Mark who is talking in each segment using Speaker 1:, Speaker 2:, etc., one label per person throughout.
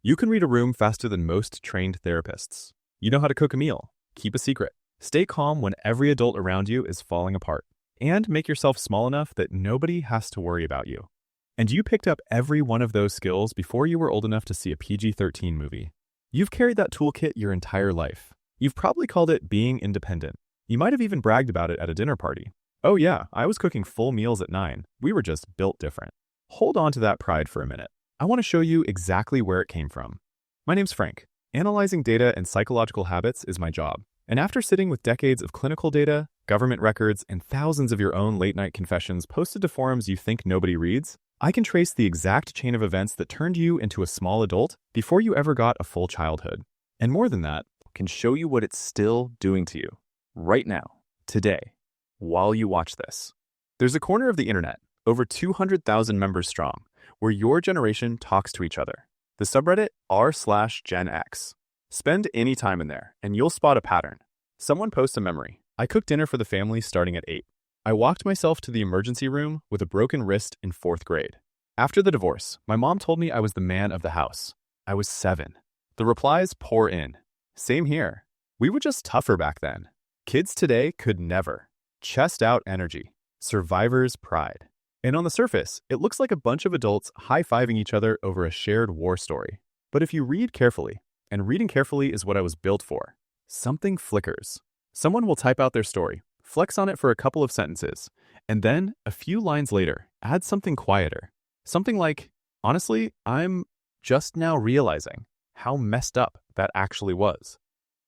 Speaker 1: You can read a room faster than most trained therapists. You know how to cook a meal, keep a secret, stay calm when every adult around you is falling apart, and make yourself small enough that nobody has to worry about you. And you picked up every one of those skills before you were old enough to see a PG-13 movie. You've carried that toolkit your entire life. You've probably called it being independent. You might have even bragged about it at a dinner party. Oh yeah, I was cooking full meals at 9. We were just built different. Hold on to that pride for a minute. I want to show you exactly where it came from. My name's Frank. Analyzing data and psychological habits is my job. And after sitting with decades of clinical data, government records, and thousands of your own late-night confessions posted to forums you think nobody reads, I can trace the exact chain of events that turned you into a small adult before you ever got a full childhood. And more than that, can show you what it's still doing to you, right now, today, while you watch this. There's a corner of the internet, over 200,000 members strong, where your generation talks to each other. The subreddit r/Gen X. Spend any time in there, and you'll spot a pattern. Someone posts a memory. I cooked dinner for the family starting at 8. I walked myself to the emergency room with a broken wrist in 4th grade. After the divorce, my mom told me I was the man of the house. I was 7. The replies pour in. Same here. We were just tougher back then. Kids today could never. Chest out energy. Survivor's pride. And on the surface, it looks like a bunch of adults high-fiving each other over a shared war story. But if you read carefully, and reading carefully is what I was built for, something flickers. Someone will type out their story, flex on it for a couple of sentences, and then, a few lines later, add something quieter. Something like, honestly, I'm just now realizing how messed up that actually was.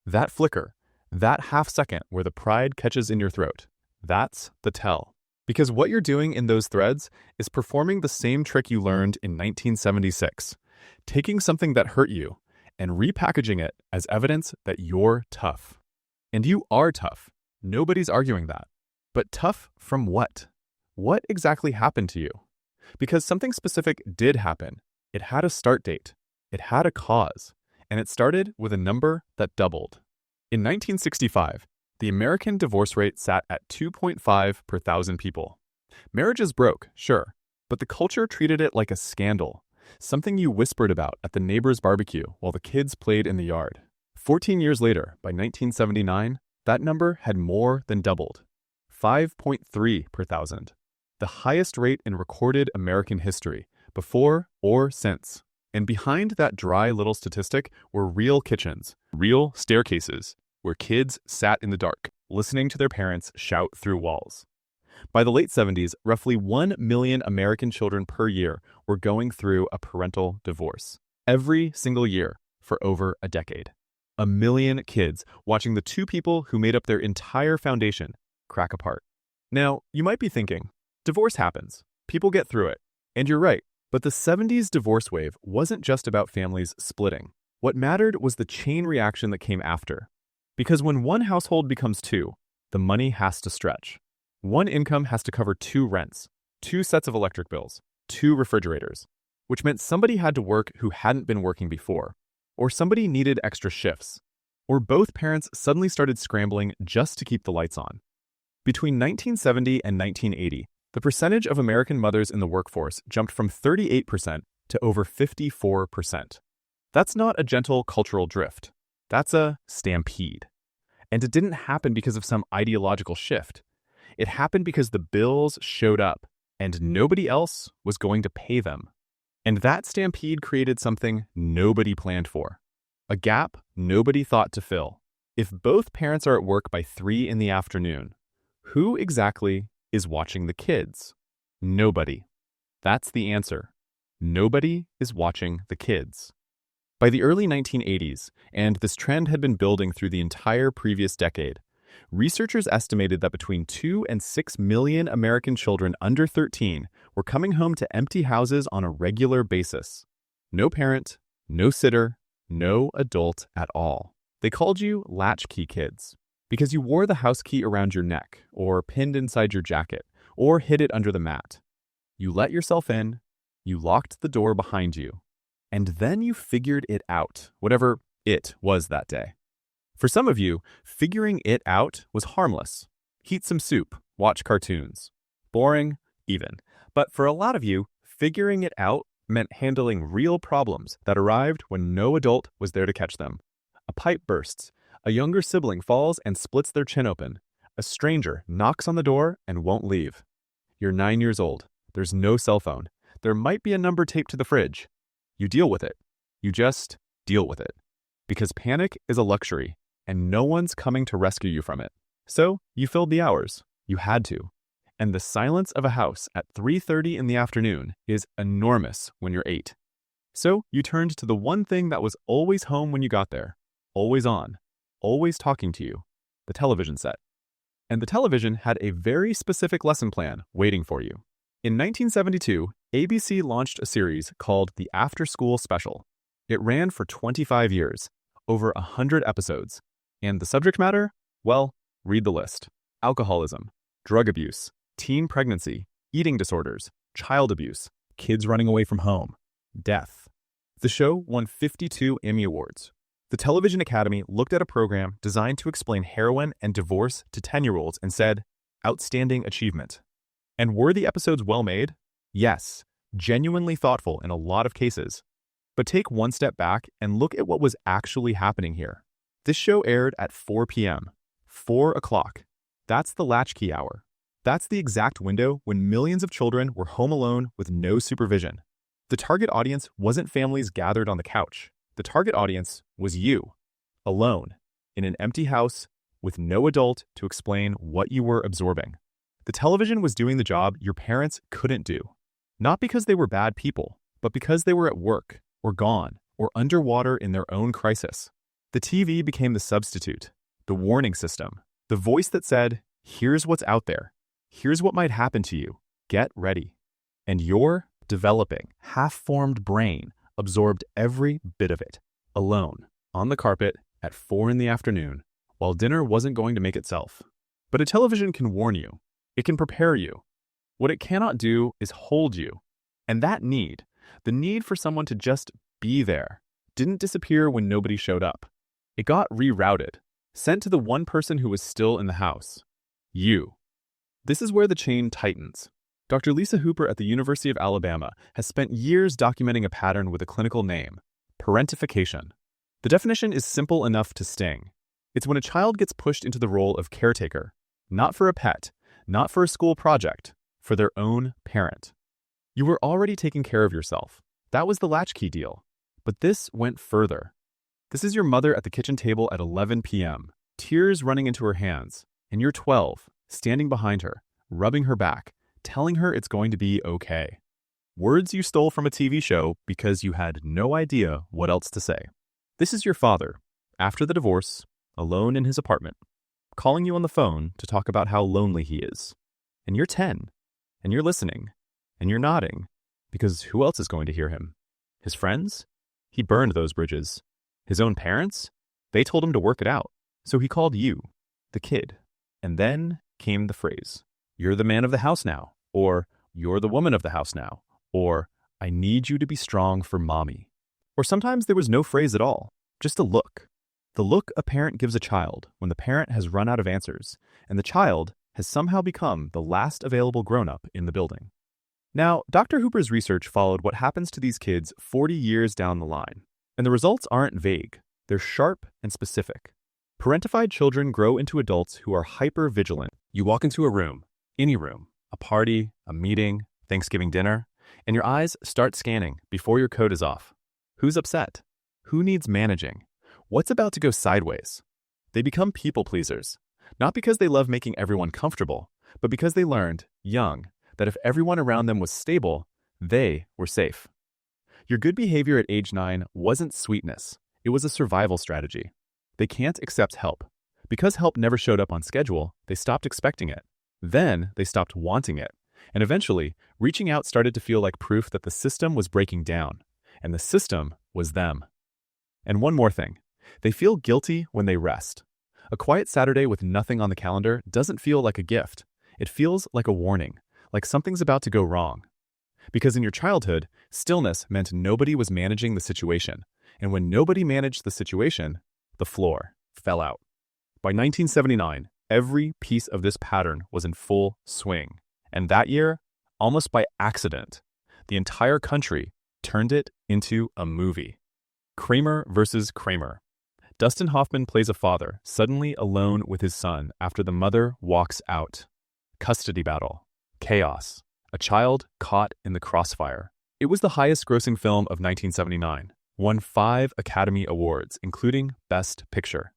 Speaker 1: That flicker, that half second where the pride catches in your throat, that's the tell. Because what you're doing in those threads is performing the same trick you learned in 1976, taking something that hurt you and repackaging it as evidence that you're tough. And you are tough. Nobody's arguing that. But tough from what? What exactly happened to you? Because something specific did happen. It had a start date. It had a cause. And it started with a number that doubled. In 1965, the American divorce rate sat at 2.5 per 1,000 people. Marriages broke, sure, but the culture treated it like a scandal, something you whispered about at the neighbor's barbecue while the kids played in the yard. 14 years later, by 1979, that number had more than doubled. 5.3 per 1,000, the highest rate in recorded American history, before or since. And behind that dry little statistic were real kitchens, real staircases, where kids sat in the dark, listening to their parents shout through walls. By the late 70s, roughly 1 million American children per year were going through a parental divorce. Every single year for over a decade. 1 million kids watching the two people who made up their entire foundation crack apart. Now, you might be thinking, divorce happens. People get through it. And you're right, but the 70s divorce wave wasn't just about families splitting. What mattered was the chain reaction that came after. Because when one household becomes 2, the money has to stretch. One income has to cover 2 rents, 2 sets of electric bills, 2 refrigerators, which meant somebody had to work who hadn't been working before, or somebody needed extra shifts, or both parents suddenly started scrambling just to keep the lights on. Between 1970 and 1980, the percentage of American mothers in the workforce jumped from 38% to over 54%. That's not a gentle cultural drift. That's a stampede. And it didn't happen because of some ideological shift. It happened because the bills showed up, and nobody else was going to pay them. And that stampede created something nobody planned for. A gap nobody thought to fill. If both parents are at work by 3 in the afternoon, who exactly is watching the kids? Nobody. That's the answer. Nobody is watching the kids. By the early 1980s, and this trend had been building through the entire previous decade, researchers estimated that between 2 and 6 million American children under 13 were coming home to empty houses on a regular basis. No parent, no sitter, no adult at all. They called you latchkey kids because you wore the house key around your neck, or pinned inside your jacket, or hid it under the mat. You let yourself in, you locked the door behind you, and then you figured it out, whatever it was that day. For some of you, figuring it out was harmless. Heat some soup, watch cartoons. Boring, even. But for a lot of you, figuring it out meant handling real problems that arrived when no adult was there to catch them. A pipe bursts, a younger sibling falls and splits their chin open. A stranger knocks on the door and won't leave. You're 9 years old. There's no cell phone. There might be a number taped to the fridge. You deal with it. You just deal with it. Because panic is a luxury, and no one's coming to rescue you from it. So you filled the hours. You had to. And the silence of a house at 3:30 in the afternoon is enormous when you're 8. So you turned to the one thing that was always home when you got there, always on, always talking to you, the television set. And the television had a very specific lesson plan waiting for you. In 1972, ABC launched a series called the After School Special. It ran for 25 years, over 100 episodes. And the subject matter? Well, read the list. Alcoholism, drug abuse, teen pregnancy, eating disorders, child abuse, kids running away from home, death. The show won 52 Emmy Awards. The Television Academy looked at a program designed to explain heroin and divorce to 10-year-olds and said, outstanding achievement. And were the episodes well made? Yes, genuinely thoughtful in a lot of cases. But take one step back and look at what was actually happening here. This show aired at 4 p.m., 4 o'clock. That's the latchkey hour. That's the exact window when millions of children were home alone with no supervision. The target audience wasn't families gathered on the couch. The target audience was you, alone, in an empty house with no adult to explain what you were absorbing. The television was doing the job your parents couldn't do. Not because they were bad people, but because they were at work, or gone, or underwater in their own crisis. The TV became the substitute, the warning system, the voice that said, here's what's out there. Here's what might happen to you. Get ready. And your developing, half-formed brain absorbed every bit of it, alone, on the carpet, at 4 in the afternoon, while dinner wasn't going to make itself. But a television can warn you. It can prepare you. What it cannot do is hold you. And that need, the need for someone to just be there, didn't disappear when nobody showed up. It got rerouted, sent to the one person who was still in the house. You. This is where the chain tightens. Dr. Lisa Hooper at the University of Alabama has spent years documenting a pattern with a clinical name, parentification. The definition is simple enough to sting. It's when a child gets pushed into the role of caretaker, not for a pet, not for a school project, for their own parent. You were already taking care of yourself. That was the latchkey deal. But this went further. This is your mother at the kitchen table at 11 p.m., tears running into her hands, and you're 12, standing behind her, rubbing her back, telling her it's going to be okay. Words you stole from a TV show because you had no idea what else to say. This is your father, after the divorce, alone in his apartment, calling you on the phone to talk about how lonely he is. And you're 10, and you're listening, and you're nodding, because who else is going to hear him? His friends? He burned those bridges. His own parents? They told him to work it out. So he called you, the kid. And then came the phrase, you're the man of the house now, or you're the woman of the house now, or I need you to be strong for mommy. Or sometimes there was no phrase at all, just a look. The look a parent gives a child when the parent has run out of answers, and the child has somehow become the last available grown-up in the building. Now, Dr. Hooper's research followed what happens to these kids 40 years down the line, and the results aren't vague. They're sharp and specific. Parentified children grow into adults who are hyper-vigilant. You walk into a room, any room, a party, a meeting, Thanksgiving dinner, and your eyes start scanning before your coat is off. Who's upset? Who needs managing? What's about to go sideways? They become people pleasers, not because they love making everyone comfortable, but because they learned, young, that if everyone around them was stable, they were safe. Your good behavior at age 9 wasn't sweetness. It was a survival strategy. They can't accept help. Because help never showed up on schedule, they stopped expecting it. Then they stopped wanting it. And eventually, reaching out started to feel like proof that the system was breaking down. And the system was them. And one more thing. They feel guilty when they rest. A quiet Saturday with nothing on the calendar doesn't feel like a gift. It feels like a warning, like something's about to go wrong. Because in your childhood, stillness meant nobody was managing the situation. And when nobody managed the situation, the floor fell out. By 1979, every piece of this pattern was in full swing. And that year, almost by accident, the entire country turned it into a movie. Kramer versus Kramer. Dustin Hoffman plays a father, suddenly alone with his son after the mother walks out. Custody battle. Chaos. A child caught in the crossfire. It was the highest-grossing film of 1979, won 5 Academy Awards, including Best Picture.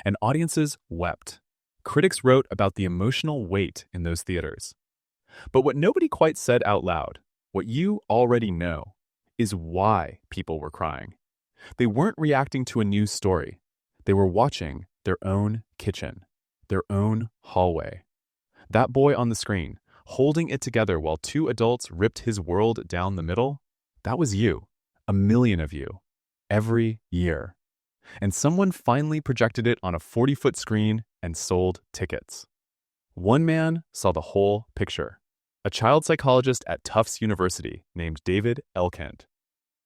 Speaker 1: And audiences wept. Critics wrote about the emotional weight in those theaters. But what nobody quite said out loud, what you already know, is why people were crying. They weren't reacting to a news story. They were watching their own kitchen, their own hallway. That boy on the screen, holding it together while 2 adults ripped his world down the middle, that was you, a million of you, every year. And someone finally projected it on a 40-foot screen and sold tickets. One man saw the whole picture, a child psychologist at Tufts University named David Elkind.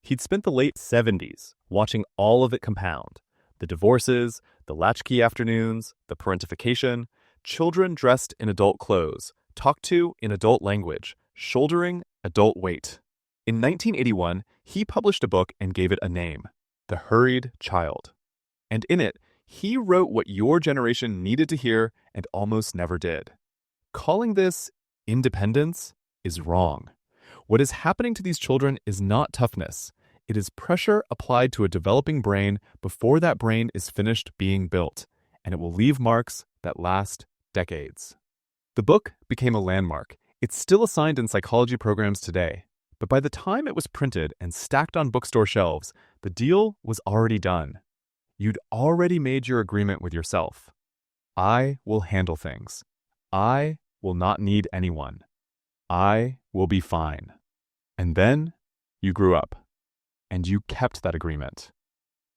Speaker 1: He'd spent the late 70s watching all of it compound. The divorces, the latchkey afternoons, the parentification, children dressed in adult clothes, talked to in adult language, shouldering adult weight. In 1981, he published a book and gave it a name, The Hurried Child. And in it, he wrote what your generation needed to hear and almost never did. Calling this independence is wrong. What is happening to these children is not toughness. It is pressure applied to a developing brain before that brain is finished being built, and it will leave marks that last decades. The book became a landmark. It's still assigned in psychology programs today, but by the time it was printed and stacked on bookstore shelves, the deal was already done. You'd already made your agreement with yourself. I will handle things. I will not need anyone. I will be fine. And then you grew up, and you kept that agreement.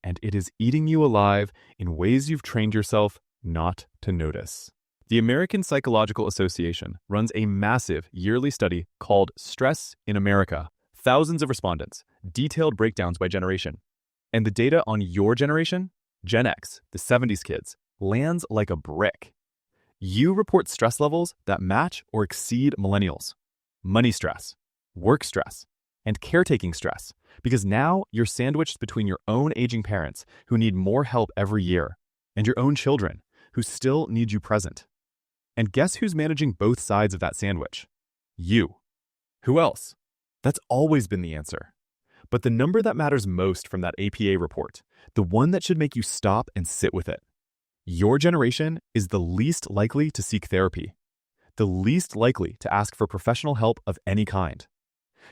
Speaker 1: And it is eating you alive in ways you've trained yourself not to notice. The American Psychological Association runs a massive yearly study called Stress in America. Thousands of respondents, detailed breakdowns by generation. And the data on your generation, Gen X, the 70s kids, lands like a brick. You report stress levels that match or exceed millennials. Money stress, work stress, and caretaking stress, because now you're sandwiched between your own aging parents who need more help every year and your own children who still need you present. And guess who's managing both sides of that sandwich? You. Who else? That's always been the answer. But the number that matters most from that APA report, the one that should make you stop and sit with it. Your generation is the least likely to seek therapy, the least likely to ask for professional help of any kind.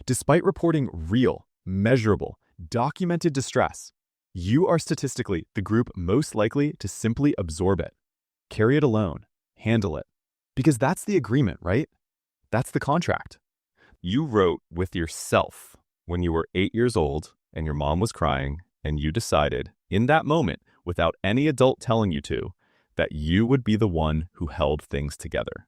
Speaker 1: Despite reporting real, measurable, documented distress, you are statistically the group most likely to simply absorb it, carry it alone, handle it. Because that's the agreement, right? That's the contract. You wrote with yourself when you were 8 years old and your mom was crying, and you decided in that moment, without any adult telling you to, that you would be the one who held things together.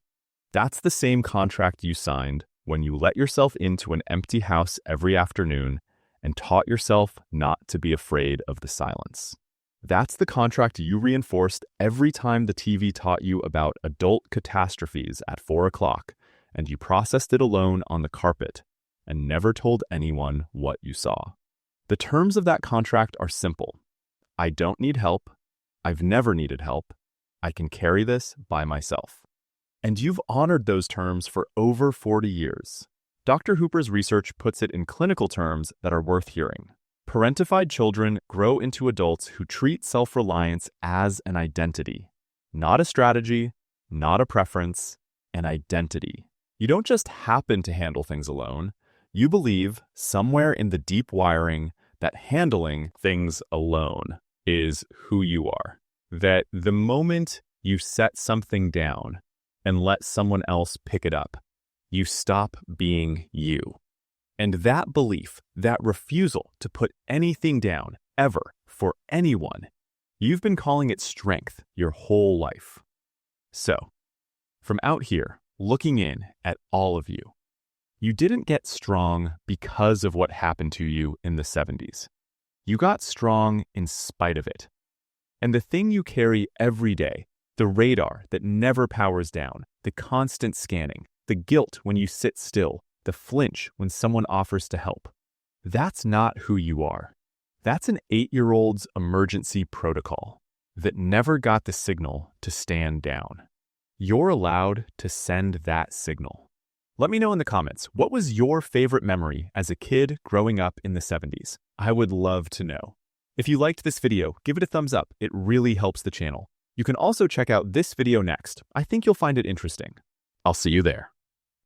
Speaker 1: That's the same contract you signed when you let yourself into an empty house every afternoon and taught yourself not to be afraid of the silence. That's the contract you reinforced every time the TV taught you about adult catastrophes at 4 o'clock, and you processed it alone on the carpet and never told anyone what you saw. The terms of that contract are simple. I don't need help. I've never needed help. I can carry this by myself. And you've honored those terms for over 40 years. Dr. Hooper's research puts it in clinical terms that are worth hearing. Parentified children grow into adults who treat self-reliance as an identity, not a strategy, not a preference, an identity. You don't just happen to handle things alone. You believe somewhere in the deep wiring that handling things alone is who you are. That the moment you set something down and let someone else pick it up, you stop being you. And that belief, that refusal to put anything down, ever, for anyone, you've been calling it strength your whole life. So, from out here, looking in at all of you, you didn't get strong because of what happened to you in the 70s. You got strong in spite of it. And the thing you carry every day, the radar that never powers down, the constant scanning, the guilt when you sit still, the flinch when someone offers to help, That's not who you are. That's an 8-year-old's emergency protocol that never got the signal to stand down. You're allowed to send that signal. Let me know in the comments, what was your favorite memory as a kid growing up in the 70s? I would love to know. If you liked this video, give it a thumbs up. It really helps the channel. You can also check out this video next. I think you'll find it interesting. I'll see you there.